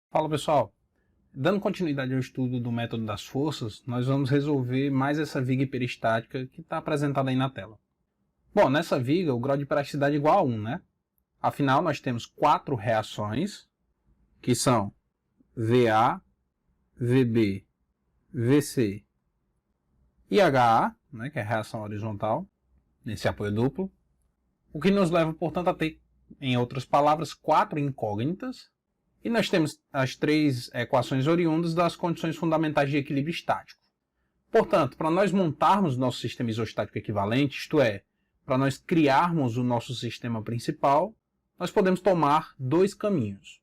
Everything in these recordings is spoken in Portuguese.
Fala pessoal, dando continuidade ao estudo do método das forças, nós vamos resolver mais essa viga hiperestática que está apresentada aí na tela. Bom, nessa viga o grau de hiperelasticidade é igual a 1, né? Afinal, nós temos 4 reações, que são VA, VB, VC e HA, né, que é a reação horizontal, nesse apoio duplo, o que nos leva, portanto, a ter, em outras palavras, 4 incógnitas, e nós temos as 3 equações oriundas das condições fundamentais de equilíbrio estático. Portanto, para nós montarmos nosso sistema isostático equivalente, isto é, para nós criarmos o nosso sistema principal, nós podemos tomar 2 caminhos.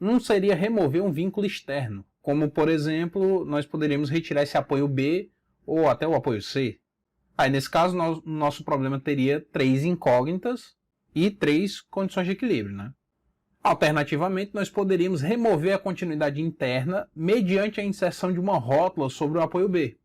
Um seria remover um vínculo externo, como, por exemplo, nós poderíamos retirar esse apoio B ou até o apoio C. Aí, nesse caso, nosso problema teria 3 incógnitas e 3 condições de equilíbrio, né? Alternativamente, nós poderíamos remover a continuidade interna mediante a inserção de uma rótula sobre o apoio B.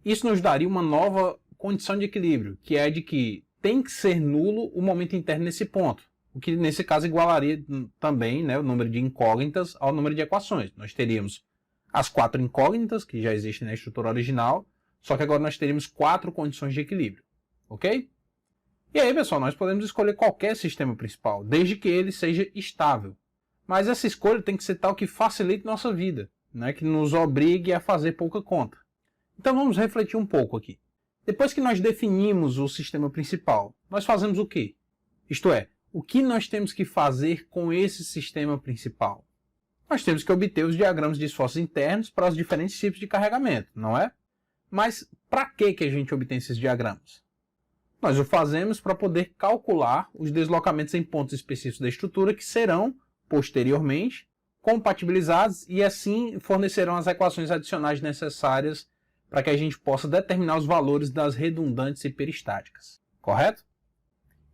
Isso nos daria uma nova condição de equilíbrio, que é de que tem que ser nulo o momento interno nesse ponto, o que nesse caso igualaria também, né, o número de incógnitas ao número de equações. Nós teríamos as 4 incógnitas, que já existem na estrutura original, só que agora nós teríamos 4 condições de equilíbrio, ok? E aí, pessoal, nós podemos escolher qualquer sistema principal, desde que ele seja estável. Mas essa escolha tem que ser tal que facilite nossa vida, né? Que nos obrigue a fazer pouca conta. Então vamos refletir um pouco aqui. Depois que nós definimos o sistema principal, nós fazemos o quê? Isto é, o que nós temos que fazer com esse sistema principal? Nós temos que obter os diagramas de esforços internos para os diferentes tipos de carregamento, não é? Mas para que a gente obtém esses diagramas? Nós o fazemos para poder calcular os deslocamentos em pontos específicos da estrutura que serão, posteriormente, compatibilizados e assim fornecerão as equações adicionais necessárias para que a gente possa determinar os valores das redundantes hiperestáticas. Correto?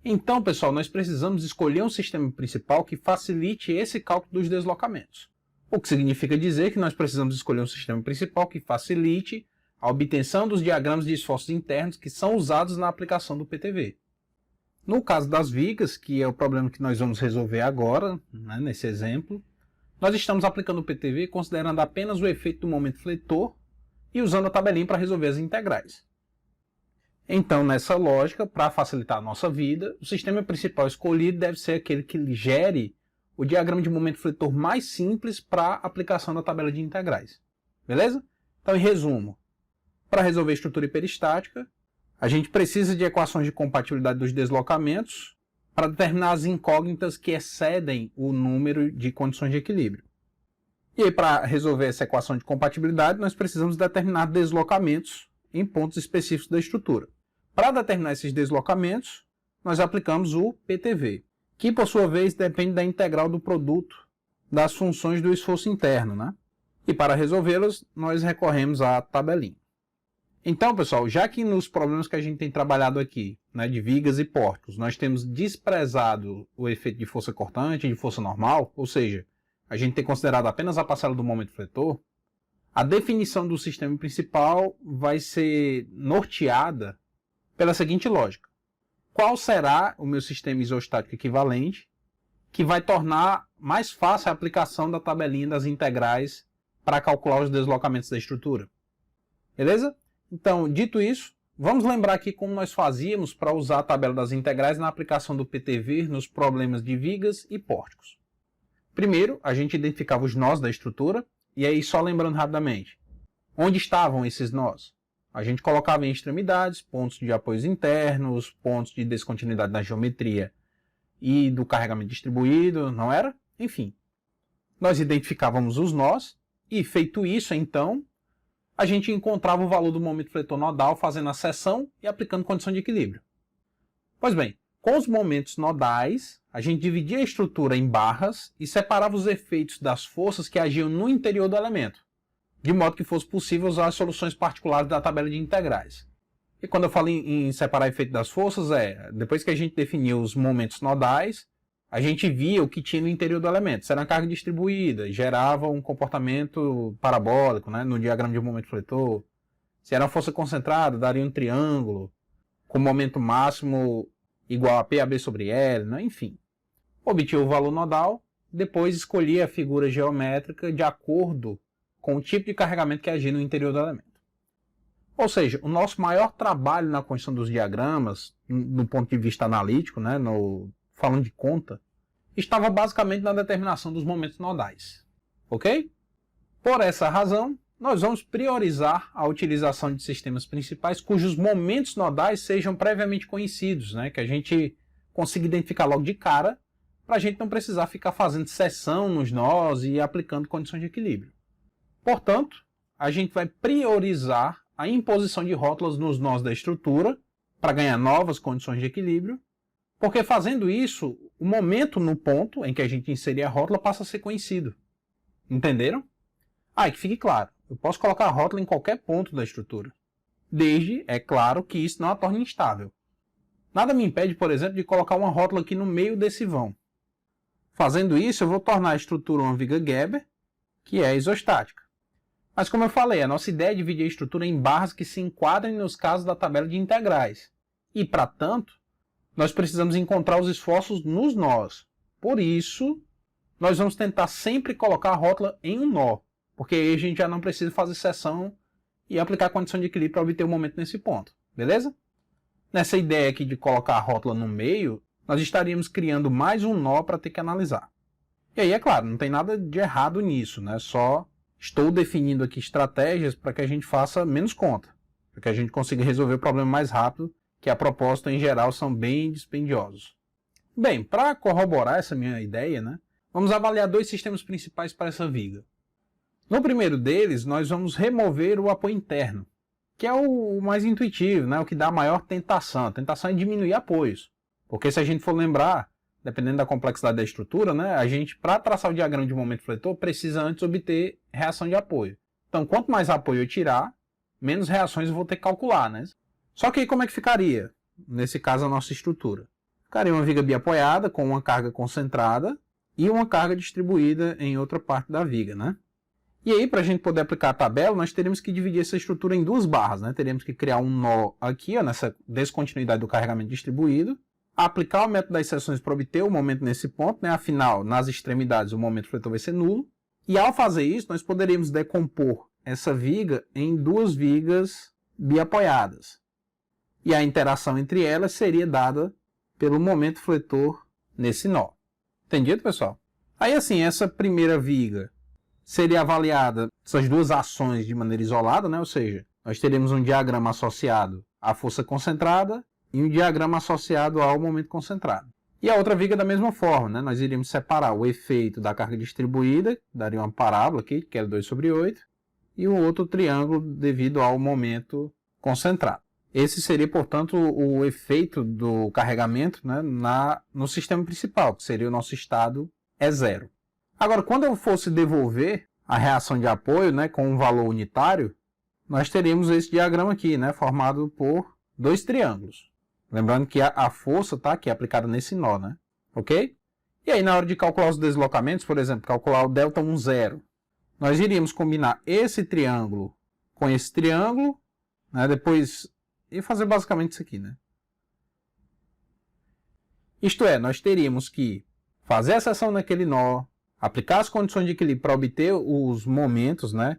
Então, pessoal, nós precisamos escolher um sistema principal que facilite esse cálculo dos deslocamentos. O que significa dizer que nós precisamos escolher um sistema principal que facilite a obtenção dos diagramas de esforços internos que são usados na aplicação do PTV. No caso das vigas, que é o problema que nós vamos resolver agora, né, nesse exemplo, nós estamos aplicando o PTV considerando apenas o efeito do momento fletor e usando a tabelinha para resolver as integrais. Então, nessa lógica, para facilitar a nossa vida, o sistema principal escolhido deve ser aquele que gere o diagrama de momento fletor mais simples para a aplicação da tabela de integrais. Beleza? Então, em resumo, para resolver a estrutura hiperestática, a gente precisa de equações de compatibilidade dos deslocamentos para determinar as incógnitas que excedem o número de condições de equilíbrio. E aí, para resolver essa equação de compatibilidade, nós precisamos determinar deslocamentos em pontos específicos da estrutura. Para determinar esses deslocamentos, nós aplicamos o PTV, que por sua vez depende da integral do produto das funções do esforço interno, né? E para resolvê-las, nós recorremos à tabelinha. Então, pessoal, já que nos problemas que a gente tem trabalhado aqui, né, de vigas e pórticos, nós temos desprezado o efeito de força cortante e de força normal, ou seja, a gente tem considerado apenas a parcela do momento fletor, a definição do sistema principal vai ser norteada pela seguinte lógica. Qual será o meu sistema isostático equivalente que vai tornar mais fácil a aplicação da tabelinha das integrais para calcular os deslocamentos da estrutura? Beleza? Então, dito isso, vamos lembrar aqui como nós fazíamos para usar a tabela das integrais na aplicação do PTV nos problemas de vigas e pórticos. Primeiro, a gente identificava os nós da estrutura, e aí só lembrando rapidamente, onde estavam esses nós? A gente colocava em extremidades, pontos de apoios internos, pontos de descontinuidade na geometria e do carregamento distribuído, não era? Enfim, nós identificávamos os nós, e feito isso, então, a gente encontrava o valor do momento fletor nodal fazendo a seção e aplicando condição de equilíbrio. Pois bem, com os momentos nodais, a gente dividia a estrutura em barras e separava os efeitos das forças que agiam no interior do elemento, de modo que fosse possível usar as soluções particulares da tabela de integrais. E quando eu falo em separar efeito das forças, depois que a gente definiu os momentos nodais, a gente via o que tinha no interior do elemento. Se era uma carga distribuída, gerava um comportamento parabólico, né, no diagrama de momento fletor. Se era uma força concentrada, daria um triângulo, com momento máximo igual a PAB sobre L, né? Enfim. Obtive o valor nodal, depois escolhi a figura geométrica de acordo com o tipo de carregamento que agir no interior do elemento. Ou seja, o nosso maior trabalho na construção dos diagramas, do ponto de vista analítico, né, falando de conta, estava basicamente na determinação dos momentos nodais. Ok? Por essa razão, nós vamos priorizar a utilização de sistemas principais cujos momentos nodais sejam previamente conhecidos, né, que a gente consiga identificar logo de cara, para a gente não precisar ficar fazendo seção nos nós e aplicando condições de equilíbrio. Portanto, a gente vai priorizar a imposição de rótulas nos nós da estrutura para ganhar novas condições de equilíbrio, porque fazendo isso, o momento no ponto em que a gente inserir a rótula passa a ser conhecido. Entenderam? E que fique claro, eu posso colocar a rótula em qualquer ponto da estrutura, desde, é claro, que isso não a torne instável. Nada me impede, por exemplo, de colocar uma rótula aqui no meio desse vão. Fazendo isso, eu vou tornar a estrutura uma viga Gerber, que é isostática. Mas como eu falei, a nossa ideia é dividir a estrutura em barras que se enquadrem nos casos da tabela de integrais. E, para tanto, nós precisamos encontrar os esforços nos nós. Por isso, nós vamos tentar sempre colocar a rótula em um nó, porque aí a gente já não precisa fazer seção e aplicar a condição de equilíbrio para obter o momento nesse ponto. Beleza? Nessa ideia aqui de colocar a rótula no meio, nós estaríamos criando mais um nó para ter que analisar. E aí, é claro, não tem nada de errado nisso, né? Só estou definindo aqui estratégias para que a gente faça menos conta, para que a gente consiga resolver o problema mais rápido, que a propósito, em geral, são bem dispendiosos. Bem, para corroborar essa minha ideia, né, vamos avaliar dois sistemas principais para essa viga. No primeiro deles, nós vamos remover o apoio interno, que é o mais intuitivo, né, o que dá a maior tentação. A tentação é diminuir apoios, porque se a gente for lembrar, dependendo da complexidade da estrutura, né, a gente, para traçar o diagrama de momento fletor, precisa antes obter reação de apoio. Então, quanto mais apoio eu tirar, menos reações eu vou ter que calcular, né? Só que aí como é que ficaria, nesse caso, a nossa estrutura? Ficaria uma viga biapoiada com uma carga concentrada e uma carga distribuída em outra parte da viga, né? E aí, para a gente poder aplicar a tabela, nós teríamos que dividir essa estrutura em duas barras, né? Teríamos que criar um nó aqui, ó, nessa descontinuidade do carregamento distribuído, aplicar o método das seções para obter o momento nesse ponto, né? Afinal, nas extremidades o momento fletor vai ser nulo. E ao fazer isso, nós poderíamos decompor essa viga em duas vigas biapoiadas. E a interação entre elas seria dada pelo momento fletor nesse nó. Entendido, pessoal? Aí assim, essa primeira viga seria avaliada, essas duas ações de maneira isolada, né? Ou seja, nós teríamos um diagrama associado à força concentrada e um diagrama associado ao momento concentrado. E a outra viga da mesma forma, né? Nós iríamos separar o efeito da carga distribuída, daria uma parábola aqui, que é 2 sobre 8, e o outro triângulo devido ao momento concentrado. Esse seria, portanto, o efeito do carregamento, né, no sistema principal, que seria o nosso estado E0. Agora, quando eu fosse devolver a reação de apoio, né, com um valor unitário, nós teríamos esse diagrama aqui, né, formado por dois triângulos. Lembrando que a força está aqui aplicada nesse nó, né? Ok? E aí, na hora de calcular os deslocamentos, por exemplo, calcular o ΔI 0, nós iríamos combinar esse triângulo com esse triângulo, né, depois... E fazer basicamente isso aqui, né? Isto é, nós teríamos que fazer a seção naquele nó, aplicar as condições de equilíbrio para obter os momentos, né?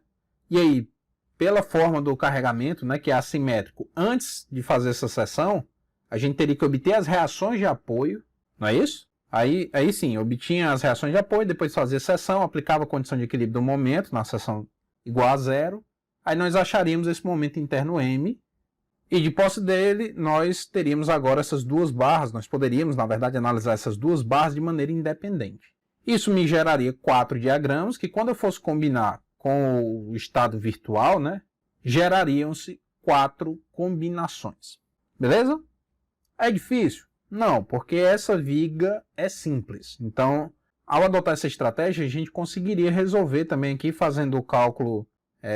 E aí, pela forma do carregamento, né, que é assimétrico, antes de fazer essa seção, a gente teria que obter as reações de apoio, não é isso? Aí sim, obtinha as reações de apoio, depois fazia a seção, aplicava a condição de equilíbrio do momento, na seção igual a zero, aí nós acharíamos esse momento interno M, e de posse dele, nós teríamos agora essas duas barras, nós poderíamos, na verdade, analisar essas duas barras de maneira independente. Isso me geraria 4 diagramas, que quando eu fosse combinar com o estado virtual, né, gerariam-se 4 combinações. Beleza? É difícil? Não, porque essa viga é simples. Então, ao adotar essa estratégia, a gente conseguiria resolver também aqui, fazendo o cálculo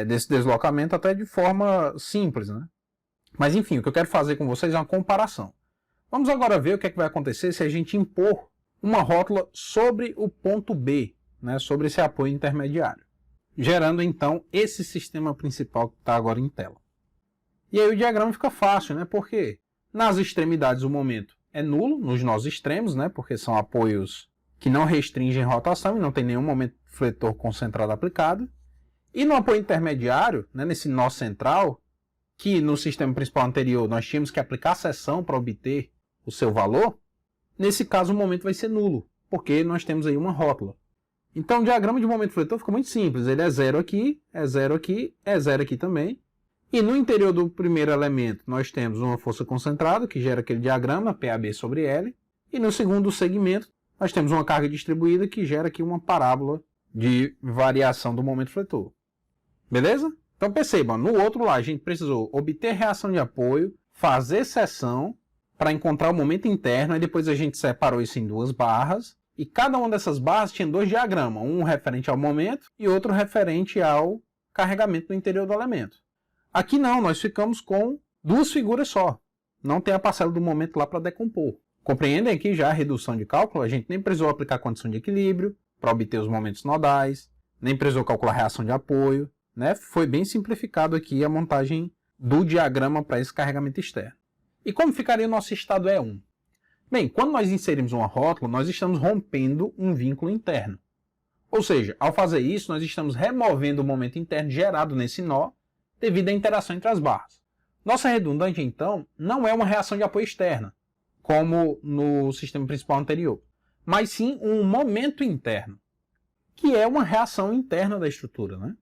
desse deslocamento até de forma simples, né? Mas enfim, o que eu quero fazer com vocês é uma comparação. Vamos agora ver o que é que vai acontecer se a gente impor uma rótula sobre o ponto B, né, sobre esse apoio intermediário, gerando então esse sistema principal que está agora em tela. E aí o diagrama fica fácil, né, porque nas extremidades o momento é nulo nos nós extremos, né? Porque são apoios que não restringem rotação e não tem nenhum momento fletor concentrado aplicado. E no apoio intermediário, né, nesse nó central, que no sistema principal anterior nós tínhamos que aplicar seção para obter o seu valor, nesse caso o momento vai ser nulo, porque nós temos aí uma rótula. Então o diagrama de momento fletor fica muito simples, ele é zero aqui, é zero aqui, é zero aqui também. E no interior do primeiro elemento nós temos uma força concentrada, que gera aquele diagrama, PAB sobre L. E no segundo segmento nós temos uma carga distribuída, que gera aqui uma parábola de variação do momento fletor. Beleza? Então percebam, no outro lá a gente precisou obter reação de apoio, fazer seção para encontrar o momento interno, e depois a gente separou isso em duas barras, e cada uma dessas barras tinha dois diagramas, um referente ao momento e outro referente ao carregamento no interior do elemento. Aqui não, nós ficamos com duas figuras só, não tem a parcela do momento lá para decompor. Compreendem aqui já a redução de cálculo? A gente nem precisou aplicar condição de equilíbrio para obter os momentos nodais, nem precisou calcular reação de apoio, né? Foi bem simplificado aqui a montagem do diagrama para esse carregamento externo. E como ficaria o nosso estado E1? Bem, quando nós inserimos uma rótula, nós estamos rompendo um vínculo interno. Ou seja, ao fazer isso, nós estamos removendo o momento interno gerado nesse nó devido à interação entre as barras. Nossa redundante, então, não é uma reação de apoio externa, como no sistema principal anterior, mas sim um momento interno, que é uma reação interna da estrutura, né?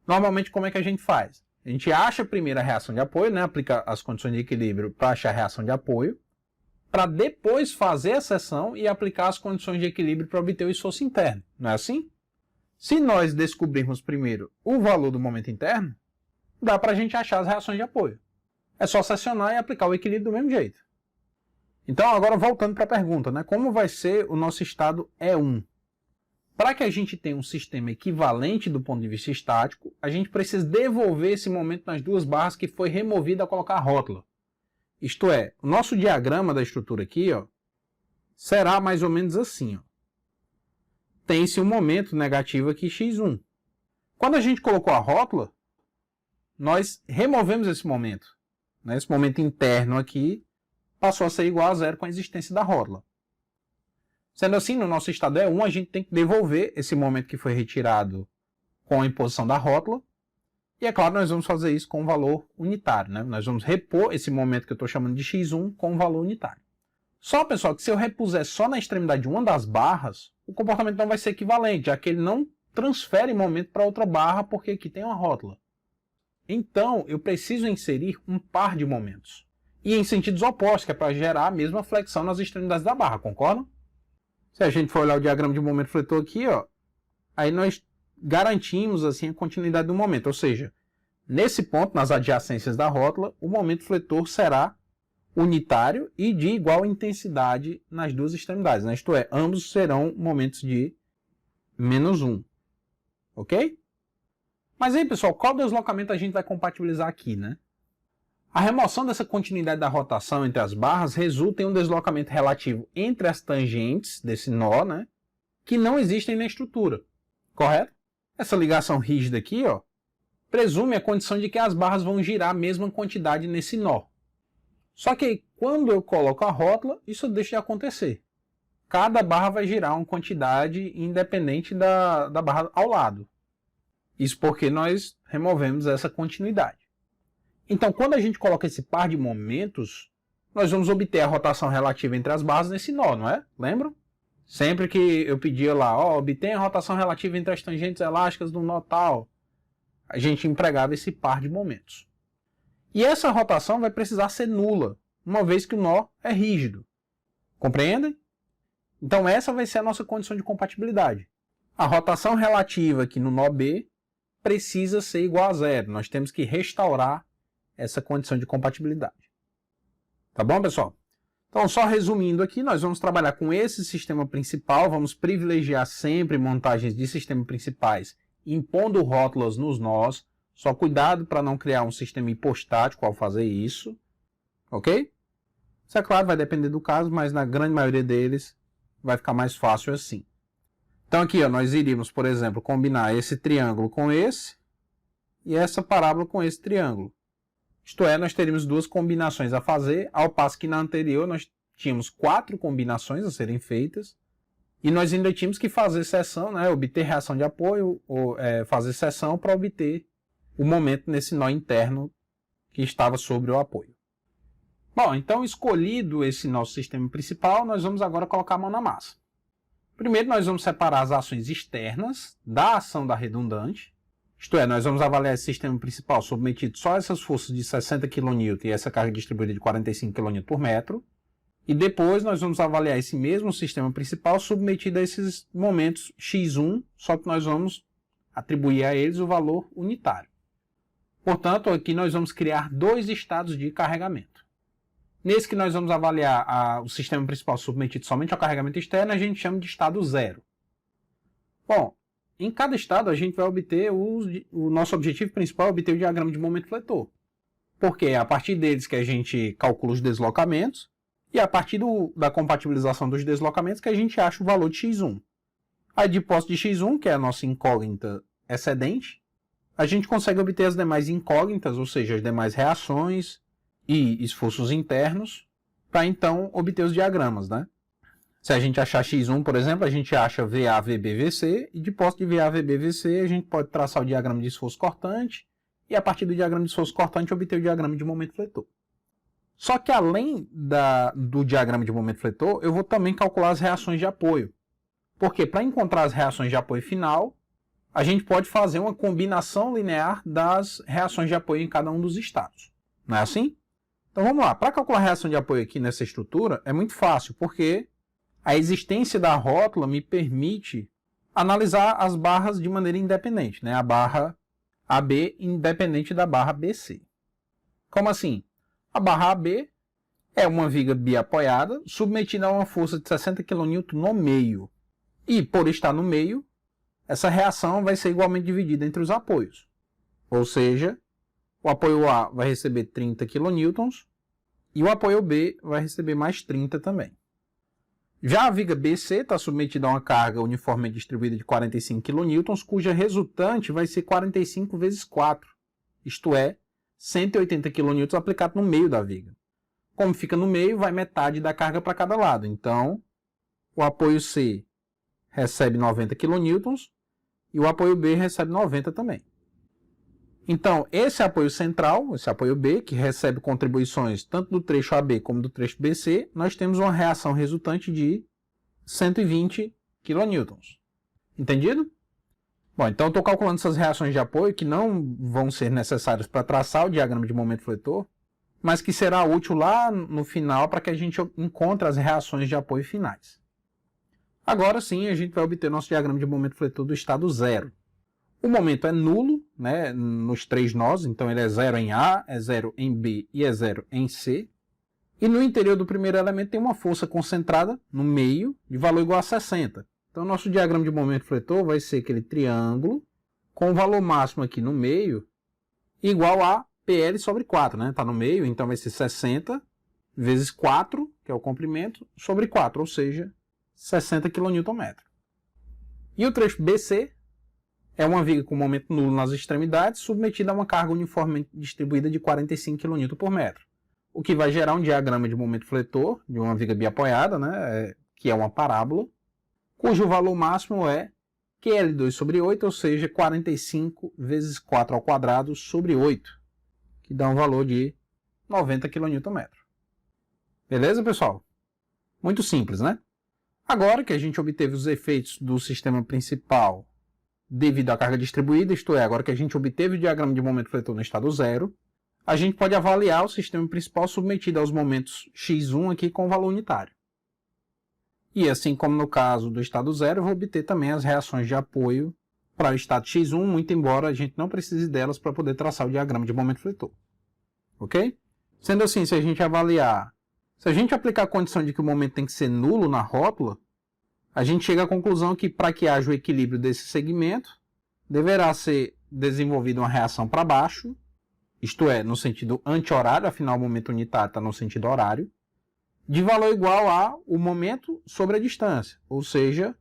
Normalmente, como é que a gente faz? A gente acha primeiro a reação de apoio, né? Aplica as condições de equilíbrio para achar a reação de apoio, para depois fazer a seção e aplicar as condições de equilíbrio para obter o esforço interno. Não é assim? Se nós descobrirmos primeiro o valor do momento interno, dá para a gente achar as reações de apoio. É só secionar e aplicar o equilíbrio do mesmo jeito. Então, agora voltando para a pergunta, né? Como vai ser o nosso estado E1? Para que a gente tenha um sistema equivalente do ponto de vista estático, a gente precisa devolver esse momento nas duas barras que foi removido ao colocar a rótula. Isto é, o nosso diagrama da estrutura aqui, ó, será mais ou menos assim. Tem-se um momento negativo aqui, x1. Quando a gente colocou a rótula, nós removemos esse momento. Né? Esse momento interno aqui passou a ser igual a zero com a existência da rótula. Sendo assim, no nosso estado E1, a gente tem que devolver esse momento que foi retirado com a imposição da rótula. E é claro, nós vamos fazer isso com um valor unitário. Né? Nós vamos repor esse momento que eu estou chamando de x1 com um valor unitário. Só, pessoal, que se eu repuser só na extremidade de uma das barras, o comportamento não vai ser equivalente, já que ele não transfere momento para outra barra, porque aqui tem uma rótula. Então, eu preciso inserir um par de momentos. E em sentidos opostos, que é para gerar a mesma flexão nas extremidades da barra, concordam? Se a gente for olhar o diagrama de momento fletor aqui, ó, aí nós garantimos assim a continuidade do momento. Ou seja, nesse ponto, nas adjacências da rótula, o momento fletor será unitário e de igual intensidade nas duas extremidades. Né? Isto é, ambos serão momentos de -1. Ok? Mas aí, pessoal, qual deslocamento a gente vai compatibilizar aqui, né? A remoção dessa continuidade da rotação entre as barras resulta em um deslocamento relativo entre as tangentes desse nó, né, que não existem na estrutura, correto? Essa ligação rígida aqui, ó, presume a condição de que as barras vão girar a mesma quantidade nesse nó. Só que quando eu coloco a rótula, isso deixa de acontecer. Cada barra vai girar uma quantidade independente da barra ao lado. Isso porque nós removemos essa continuidade. Então, quando a gente coloca esse par de momentos, nós vamos obter a rotação relativa entre as barras nesse nó, não é? Lembram? Sempre que eu pedia lá, ó, obtenha a rotação relativa entre as tangentes elásticas do nó tal, a gente empregava esse par de momentos. E essa rotação vai precisar ser nula, uma vez que o nó é rígido. Compreendem? Então, essa vai ser a nossa condição de compatibilidade. A rotação relativa aqui no nó B precisa ser igual a zero. Nós temos que restaurar essa condição de compatibilidade. Tá bom, pessoal? Então, só resumindo aqui, nós vamos trabalhar com esse sistema principal, vamos privilegiar sempre montagens de sistema principais, impondo rótulas nos nós, só cuidado para não criar um sistema hipostático ao fazer isso, ok? Isso é claro, vai depender do caso, mas na grande maioria deles vai ficar mais fácil assim. Então aqui, ó, nós iríamos, por exemplo, combinar esse triângulo com esse e essa parábola com esse triângulo. Isto é, nós teríamos duas combinações a fazer, ao passo que na anterior nós tínhamos 4 combinações a serem feitas, e nós ainda tínhamos que fazer seção, né, obter reação de apoio, ou fazer seção para obter o momento nesse nó interno que estava sobre o apoio. Bom, então escolhido esse nosso sistema principal, nós vamos agora colocar a mão na massa. Primeiro nós vamos separar as ações externas da ação da redundante, isto é, nós vamos avaliar esse sistema principal submetido só a essas forças de 60 kN e essa carga distribuída de 45 kN por metro, e depois nós vamos avaliar esse mesmo sistema principal submetido a esses momentos x1, só que nós vamos atribuir a eles o valor unitário. Portanto, aqui nós vamos criar 2 estados de carregamento. Nesse que nós vamos avaliar o sistema principal submetido somente ao carregamento externo, a gente chama de estado 0. Bom, em cada estado a gente vai obter o nosso objetivo principal é obter o diagrama de momento fletor. Porque é a partir deles que a gente calcula os deslocamentos e a partir da compatibilização dos deslocamentos que a gente acha o valor de x1. Aí de posse de x1, que é a nossa incógnita excedente, a gente consegue obter as demais incógnitas, ou seja, as demais reações e esforços internos, para então obter os diagramas, né? Se a gente achar x1, por exemplo, a gente acha VA, VB, VC, e de posse de VA, VB, VC, a gente pode traçar o diagrama de esforço cortante, e a partir do diagrama de esforço cortante obter o diagrama de momento fletor. Só que além do diagrama de momento fletor, eu vou também calcular as reações de apoio. Porque para encontrar as reações de apoio final, a gente pode fazer uma combinação linear das reações de apoio em cada um dos estados. Não é assim? Então vamos lá. Para calcular a reação de apoio aqui nessa estrutura, é muito fácil, porque a existência da rótula me permite analisar as barras de maneira independente, né? A barra AB independente da barra BC. Como assim? A barra AB é uma viga biapoiada submetida a uma força de 60 kN no meio. E, por estar no meio, essa reação vai ser igualmente dividida entre os apoios. Ou seja, o apoio A vai receber 30 kN e o apoio B vai receber mais 30 também. Já a viga BC está submetida a uma carga uniformemente distribuída de 45 kN, cuja resultante vai ser 45 vezes 4, isto é, 180 kN aplicado no meio da viga. Como fica no meio, vai metade da carga para cada lado. Então, o apoio C recebe 90 kN e o apoio B recebe 90 também. Então, esse apoio central, esse apoio B, que recebe contribuições tanto do trecho AB como do trecho BC, nós temos uma reação resultante de 120 kN. Entendido? Bom, então eu estou calculando essas reações de apoio que não vão ser necessárias para traçar o diagrama de momento fletor, mas que será útil lá no final para que a gente encontre as reações de apoio finais. Agora sim, a gente vai obter nosso diagrama de momento fletor do estado 0. O momento é nulo, né, nos 3 nós, então ele é 0 em A, é 0 em B e é 0 em C. E no interior do primeiro elemento tem uma força concentrada no meio de valor igual a 60. Então, nosso diagrama de momento fletor vai ser aquele triângulo com o valor máximo aqui no meio igual a PL sobre 4, né? Está no meio, então vai ser 60 vezes 4, que é o comprimento, sobre 4, ou seja, 60 kN. E o trecho BC é uma viga com momento nulo nas extremidades, submetida a uma carga uniformemente distribuída de 45 kN por metro, o que vai gerar um diagrama de momento fletor de uma viga biapoiada, né? Que é uma parábola, cujo valor máximo é QL2 sobre 8, ou seja, 45 vezes 4 ao quadrado sobre 8, que dá um valor de 90 kN. Beleza, pessoal? Muito simples, né? Agora que a gente obteve os efeitos do sistema principal devido à carga distribuída, isto é, agora que a gente obteve o diagrama de momento fletor no estado 0, a gente pode avaliar o sistema principal submetido aos momentos x1 aqui com valor unitário. E assim como no caso do estado 0, eu vou obter também as reações de apoio para o estado x1, muito embora a gente não precise delas para poder traçar o diagrama de momento fletor. Ok? Sendo assim, se a gente aplicar a condição de que o momento tem que ser nulo na rótula, a gente chega à conclusão que para que haja o equilíbrio desse segmento, deverá ser desenvolvida uma reação para baixo, isto é, no sentido anti-horário, afinal o momento unitário está no sentido horário, de valor igual a o momento sobre a distância, ou seja,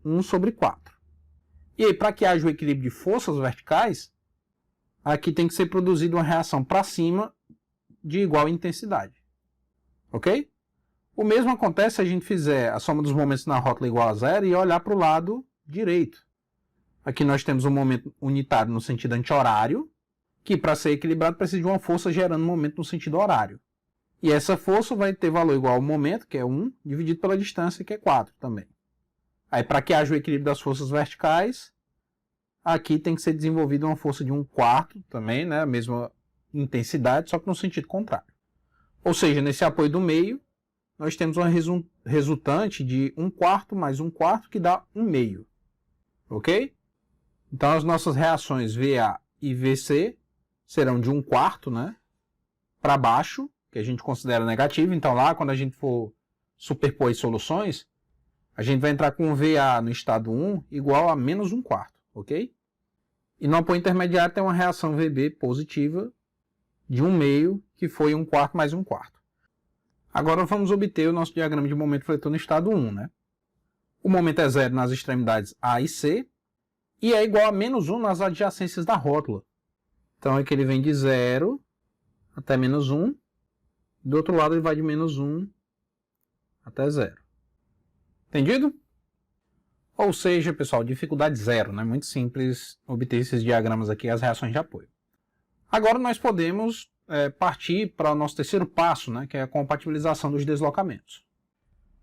1 sobre 4. E aí, para que haja o equilíbrio de forças verticais, aqui tem que ser produzida uma reação para cima de igual intensidade. Ok? O mesmo acontece se a gente fizer a soma dos momentos na rótula igual a zero e olhar para o lado direito. Aqui nós temos um momento unitário no sentido anti-horário, que para ser equilibrado precisa de uma força gerando momento no sentido horário. E essa força vai ter valor igual ao momento, que é 1, dividido pela distância, que é 4 também. Aí para que haja o equilíbrio das forças verticais, aqui tem que ser desenvolvida uma força de 1/4 também, né? A mesma intensidade, só que no sentido contrário. Ou seja, nesse apoio do meio, nós temos uma resultante de 1/4 mais 1/4, que dá 1/2. Ok? Então, as nossas reações VA e VC serão de 1/4, né, para baixo, que a gente considera negativo. Então, lá, quando a gente for superpor as soluções, a gente vai entrar com VA no estado 1 igual a menos 1/4, ok? E no apoio intermediário tem uma reação VB positiva de 1/2, que foi 1/4 mais 1/4. Agora vamos obter o nosso diagrama de momento fletor no estado 1, né? O momento é 0 nas extremidades A e C, e é igual a menos 1 nas adjacências da rótula. Então aqui ele vem de 0 até menos 1, do outro lado ele vai de menos 1 até 0. Entendido? Ou seja, pessoal, dificuldade 0, né? Muito simples obter esses diagramas aqui, as reações de apoio. Agora nós podemos partir para o nosso terceiro passo, né, que é a compatibilização dos deslocamentos.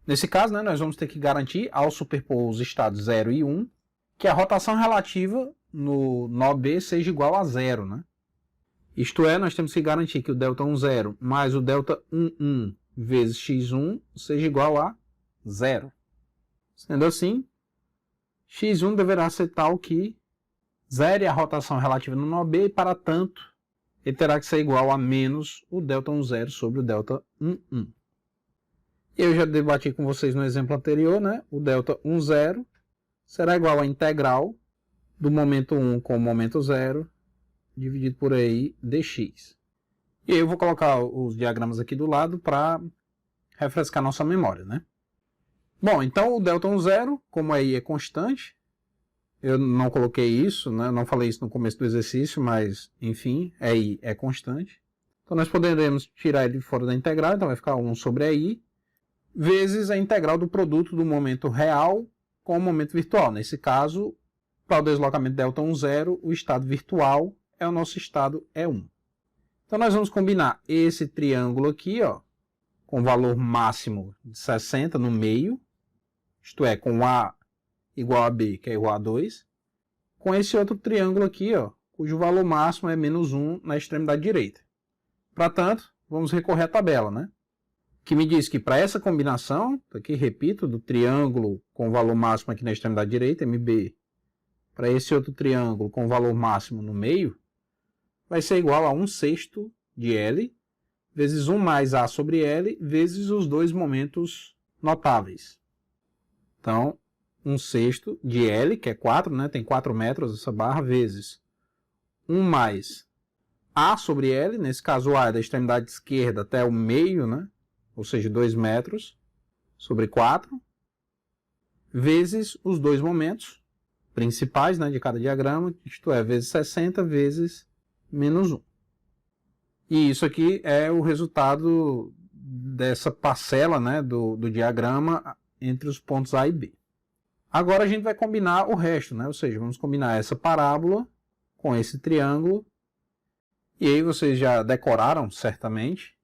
Nesse caso, né, nós vamos ter que garantir, ao superpor os estados 0 e 1, que a rotação relativa no nó B seja igual a 0. Né? Isto é, nós temos que garantir que o delta 10 mais o delta 11 vezes x1 seja igual a 0. Sendo assim, x1 deverá ser tal que 0 é a rotação relativa no nó B, e para tanto, ele terá que ser igual a menos o delta 10 sobre o delta 11. Eu já debati com vocês no exemplo anterior, né? O delta 10 será igual à integral do momento 1 com o momento 0, dividido por EI dx. E aí eu vou colocar os diagramas aqui do lado para refrescar nossa memória, né? Bom, então o delta 10, como EI é constante, eu não coloquei isso, né? Não falei isso no começo do exercício, mas, enfim, EI é constante. Então, nós poderemos tirar ele de fora da integral, então vai ficar 1 sobre EI, vezes a integral do produto do momento real com o momento virtual. Nesse caso, para o deslocamento delta 10, o estado virtual é o nosso estado E1. Então, nós vamos combinar esse triângulo aqui, ó, com valor máximo de 60 no meio, isto é, com A igual a B, que é igual a 2, com esse outro triângulo aqui, ó, cujo valor máximo é menos 1 na extremidade direita. Portanto, vamos recorrer à tabela, né? Que me diz que para essa combinação, aqui repito, do triângulo com valor máximo aqui na extremidade direita, MB, para esse outro triângulo com valor máximo no meio, vai ser igual a 1/6 de L, vezes 1 mais A sobre L, vezes os dois momentos notáveis. Então, 1/6 de L, que é 4, né? Tem 4 metros essa barra, vezes 1 mais A sobre L, nesse caso A é da extremidade esquerda até o meio, né? Ou seja, 2 metros sobre 4, vezes os dois momentos principais, né, de cada diagrama, isto é, vezes 60 vezes menos 1. E isso aqui é o resultado dessa parcela, né, do diagrama entre os pontos A e B. Agora a gente vai combinar o resto, né? Ou seja, vamos combinar essa parábola com esse triângulo. E aí vocês já decoraram, certamente,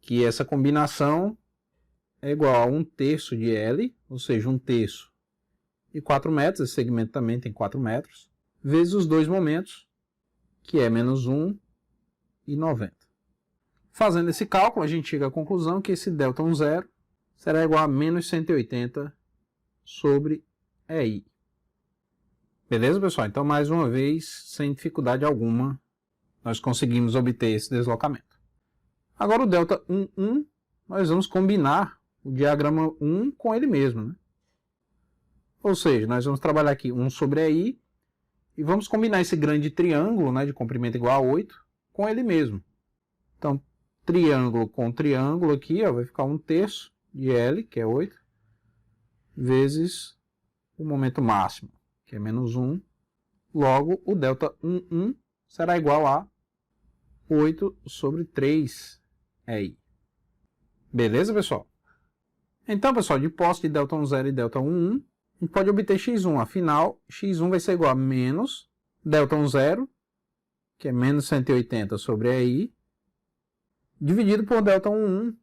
que essa combinação é igual a 1/3 de L, ou seja, 1/3 de 4 metros, esse segmento também tem 4 metros, vezes os dois momentos, que é menos 1 e 90. Fazendo esse cálculo, a gente chega à conclusão que esse delta 10 será igual a menos 180 sobre EI. Beleza, pessoal? Então, mais uma vez, sem dificuldade alguma, nós conseguimos obter esse deslocamento. Agora, o delta 11, nós vamos combinar o diagrama 1 com ele mesmo, né? Ou seja, nós vamos trabalhar aqui 1 sobre EI e vamos combinar esse grande triângulo, né, de comprimento igual a 8 com ele mesmo. Então, triângulo com triângulo aqui, ó, vai ficar 1/3 de L, que é 8, vezes o momento máximo, que é menos 1. Logo, o delta 11 será igual a 8 sobre 3 EI. Beleza, pessoal? Então, pessoal, de posse de Δ1 0 e Δ1 1, a gente pode obter x1. Afinal, x1 vai ser igual a menos Δ1 0, que é menos 180 sobre EI, dividido por Δ1 1,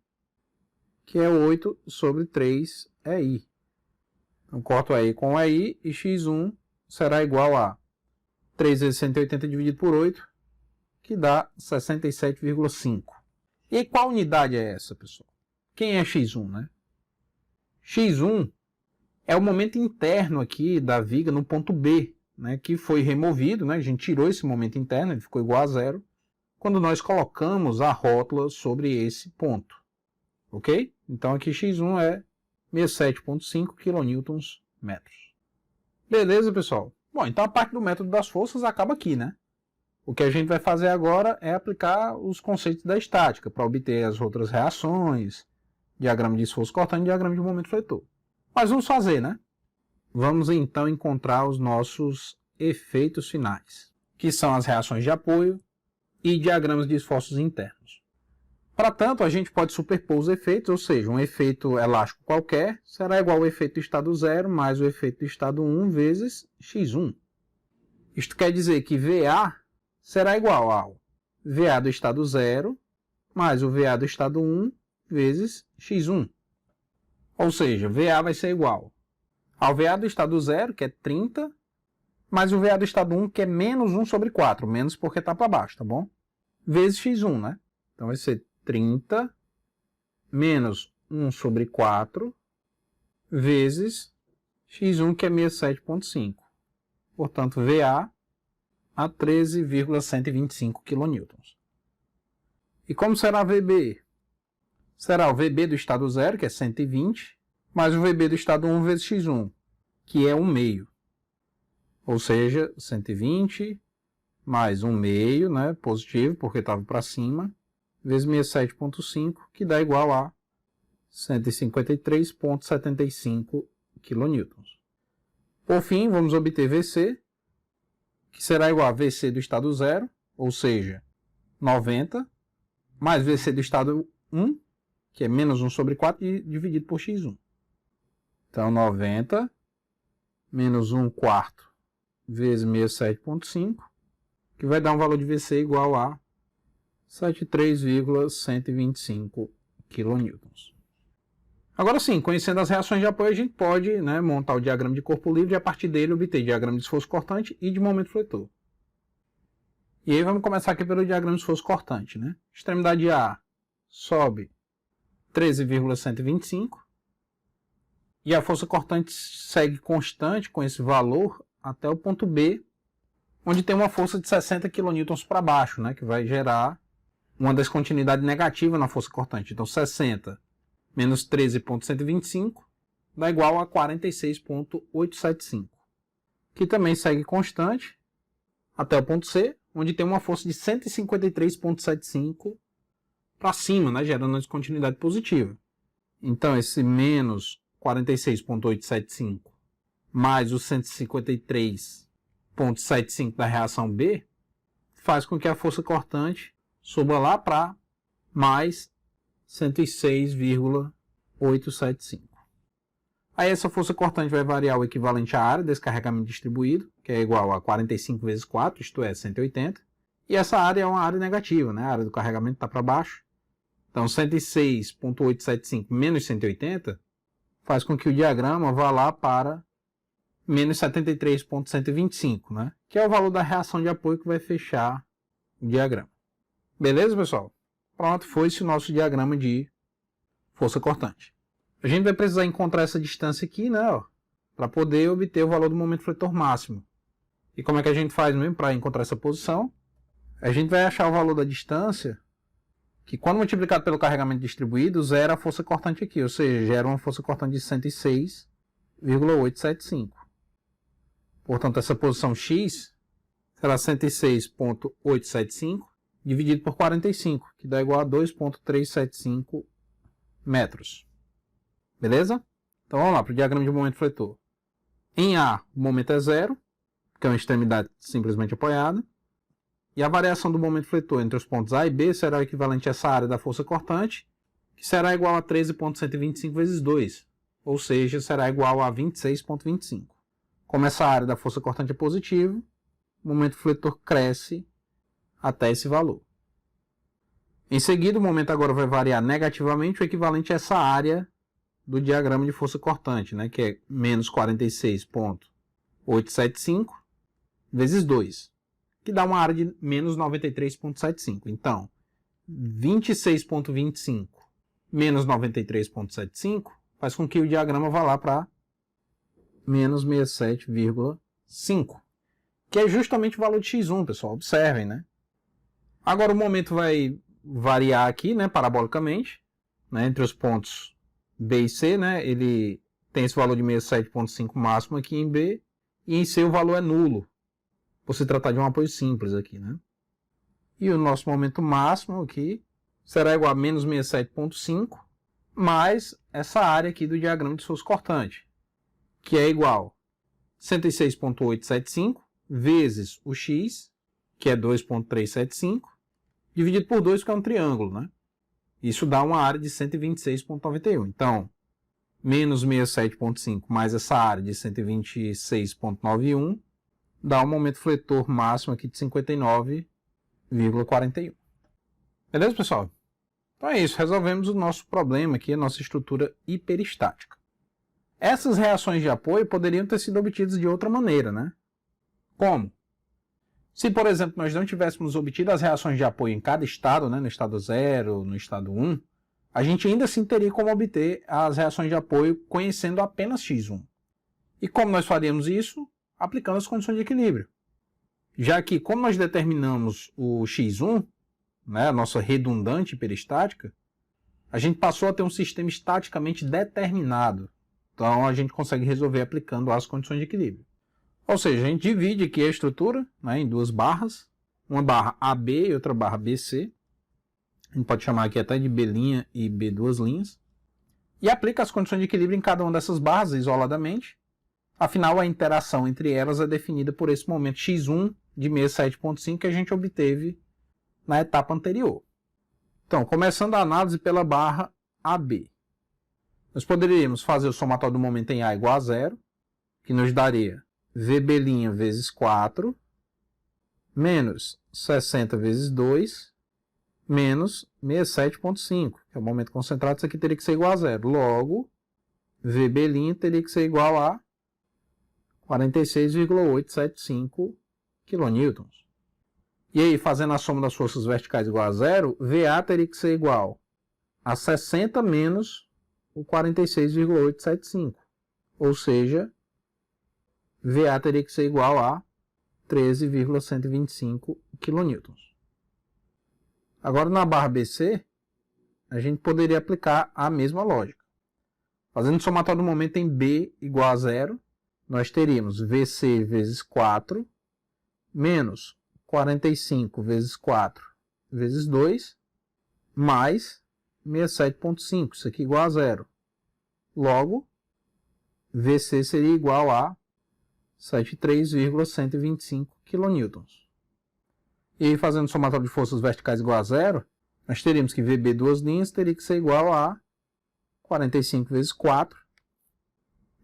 que é 8 sobre 3 EI. Então, corto EI com EI e x1 será igual a 3 vezes 180 dividido por 8, que dá 67,5. E qual unidade é essa, pessoal? Quem é x1, né? x1 é o momento interno aqui da viga no ponto B, né, que foi removido, né, a gente tirou esse momento interno, ele ficou igual a zero, quando nós colocamos a rótula sobre esse ponto. Ok? Então aqui x1 é 67,5 kN. Beleza, pessoal? Bom, então a parte do método das forças acaba aqui, né? O que a gente vai fazer agora é aplicar os conceitos da estática para obter as outras reações, diagrama de esforço cortante e diagrama de momento fletor. Mas vamos fazer, né? Vamos então encontrar os nossos efeitos finais, que são as reações de apoio e diagramas de esforços internos. Para tanto, a gente pode superpor os efeitos, ou seja, um efeito elástico qualquer será igual ao efeito do estado 0 mais o efeito do estado 1 vezes x1. Isto quer dizer que VA será igual ao VA do estado 0 mais o VA do estado 1 vezes x1. Ou seja, VA vai ser igual ao VA do estado 0, que é 30, mais o VA do estado 1, que é menos 1 sobre 4, menos porque está para baixo, tá bom? Vezes x1, né? Então vai ser 30 menos 1 sobre 4 vezes x1, que é 67,5. Portanto, VA a 13,125 kN. E como será VB? Será o VB do estado 0, que é 120, mais o VB do estado 1 vezes x1, que é 1 meio. Ou seja, 120 mais 1 meio, né, positivo, porque estava para cima, vezes 67,5, que dá igual a 153,75 kN. Por fim, vamos obter VC, que será igual a VC do estado 0, ou seja, 90, mais VC do estado 1, que é menos 1 sobre 4, dividido por x1. Então, 90 menos 1 quarto vezes 67,5, que vai dar um valor de VC igual a 73,125 kN. Agora sim, conhecendo as reações de apoio, a gente pode, né, montar o diagrama de corpo livre e a partir dele obter diagrama de esforço cortante e de momento fletor. E aí vamos começar aqui pelo diagrama de esforço cortante, né? Extremidade A sobe 13,125 e a força cortante segue constante com esse valor até o ponto B, onde tem uma força de 60 kN para baixo, né, que vai gerar uma descontinuidade negativa na força cortante. Então 60 menos 13,125 dá igual a 46,875, que também segue constante até o ponto C, onde tem uma força de 153,75 para cima, né, gerando uma descontinuidade positiva. Então esse menos 46,875 mais o 153,75 da reação B faz com que a força cortante suba lá para mais 106,875. Aí essa força cortante vai variar o equivalente à área desse carregamento distribuído, que é igual a 45 vezes 4, isto é, 180. E essa área é uma área negativa, né? A área do carregamento está para baixo. Então 106,875 menos 180 faz com que o diagrama vá lá para menos 73,125, né? Que é o valor da reação de apoio que vai fechar o diagrama. Beleza, pessoal? Pronto, foi-se o nosso diagrama de força cortante. A gente vai precisar encontrar essa distância aqui, né, para poder obter o valor do momento fletor máximo. E como é que a gente faz mesmo para encontrar essa posição? A gente vai achar o valor da distância, que quando multiplicado pelo carregamento distribuído, zera a força cortante aqui, ou seja, gera uma força cortante de 106,875. Portanto, essa posição x será 106,875 dividido por 45, que dá igual a 2,375 metros. Beleza? Então vamos lá para o diagrama de momento fletor. Em A, o momento é zero, que é uma extremidade simplesmente apoiada. E a variação do momento fletor entre os pontos A e B será o equivalente a essa área da força cortante, que será igual a 13,125 vezes 2, ou seja, será igual a 26,25. Como essa área da força cortante é positiva, o momento fletor cresce até esse valor. Em seguida, o momento agora vai variar negativamente, o equivalente a essa área do diagrama de força cortante, né, que é menos 46,875 vezes 2, que dá uma área de menos 93,75. Então, 26,25 menos 93,75 faz com que o diagrama vá lá para menos 67,5, que é justamente o valor de x1, pessoal. Observem, né? Agora o momento vai variar aqui, né, parabolicamente, né, entre os pontos B e C, né, ele tem esse valor de 67,5 máximo aqui em B, e em C o valor é nulo, por se tratar de um apoio simples aqui, né? E o nosso momento máximo aqui será igual a menos 67,5 mais essa área aqui do diagrama de força cortante, que é igual a 106,875 vezes o x, que é 2,375, dividido por 2, que é um triângulo, né? Isso dá uma área de 126,91. Então, menos 67,5 mais essa área de 126,91 dá um momento fletor máximo aqui de 59,41. Beleza, pessoal? Então é isso, resolvemos o nosso problema aqui, a nossa estrutura hiperestática. Essas reações de apoio poderiam ter sido obtidas de outra maneira, né? Como? Se, por exemplo, nós não tivéssemos obtido as reações de apoio em cada estado, né, no estado 0, no estado 1, a gente ainda assim teria como obter as reações de apoio conhecendo apenas x1. E como nós faríamos isso? Aplicando as condições de equilíbrio. Já que, como nós determinamos o x1, né, a nossa redundante hiperestática, a gente passou a ter um sistema estaticamente determinado. Então, a gente consegue resolver aplicando as condições de equilíbrio. Ou seja, a gente divide aqui a estrutura, né, em duas barras, uma barra AB e outra barra BC. A gente pode chamar aqui até de B' e B duas linhas. E aplica as condições de equilíbrio em cada uma dessas barras isoladamente. Afinal, a interação entre elas é definida por esse momento x1 de 67,5 que a gente obteve na etapa anterior. Então, começando a análise pela barra AB. Nós poderíamos fazer o somatório do momento em A igual a 0, que nos daria VB' vezes 4, menos 60 vezes 2, menos 67,5, que é o momento concentrado, isso aqui teria que ser igual a 0. Logo, VB' teria que ser igual a 46,875 kN. E aí, fazendo a soma das forças verticais igual a 0, VA teria que ser igual a 60 menos o 46,875. Ou seja, VA teria que ser igual a 13,125 kN. Agora, na barra BC, a gente poderia aplicar a mesma lógica. Fazendo o somatório do momento em B igual a 0, nós teríamos VC vezes 4, menos 45 vezes 4 vezes 2, mais 67,5, isso aqui igual a 0. Logo, VC seria igual a 73,125 kN. E aí, fazendo o somatório de forças verticais igual a 0, nós teríamos que VB duas linhas teria que ser igual a 45 vezes 4,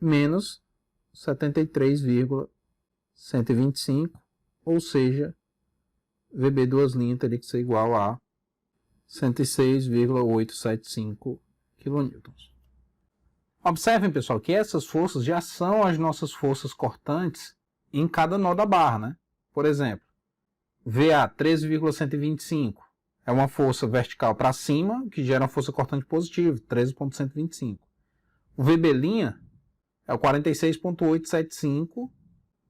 menos 73,125, ou seja, VB duas linhas teria que ser igual a 106,875 kN. Observem, pessoal, que essas forças já são as nossas forças cortantes em cada nó da barra, né? Por exemplo, VA 13,125 é uma força vertical para cima, que gera uma força cortante positiva, 13,125. O VB' é o 46,875,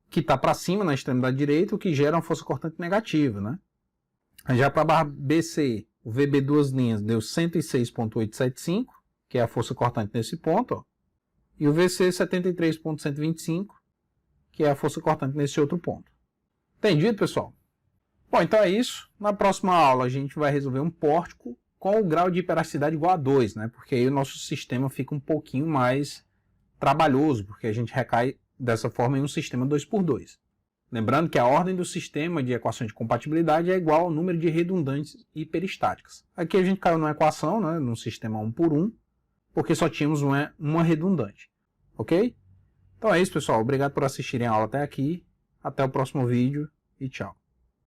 que está para cima na extremidade direita, o que gera uma força cortante negativa, né? Já para a barra BC, o VB duas linhas deu 106,875, que é a força cortante nesse ponto, ó, e o VC 73,125, que é a força cortante nesse outro ponto. Entendido, pessoal? Bom, então é isso. Na próxima aula a gente vai resolver um pórtico com o grau de hiperelasticidade igual a 2, né? Porque aí o nosso sistema fica um pouquinho mais trabalhoso, porque a gente recai dessa forma em um sistema 2x2. Lembrando que a ordem do sistema de equações de compatibilidade é igual ao número de redundantes hiperestáticas. Aqui a gente caiu numa equação, né, num sistema 1 por 1, porque só tínhamos uma redundante. Ok? Então é isso, pessoal. Obrigado por assistirem a aula até aqui. Até o próximo vídeo e tchau.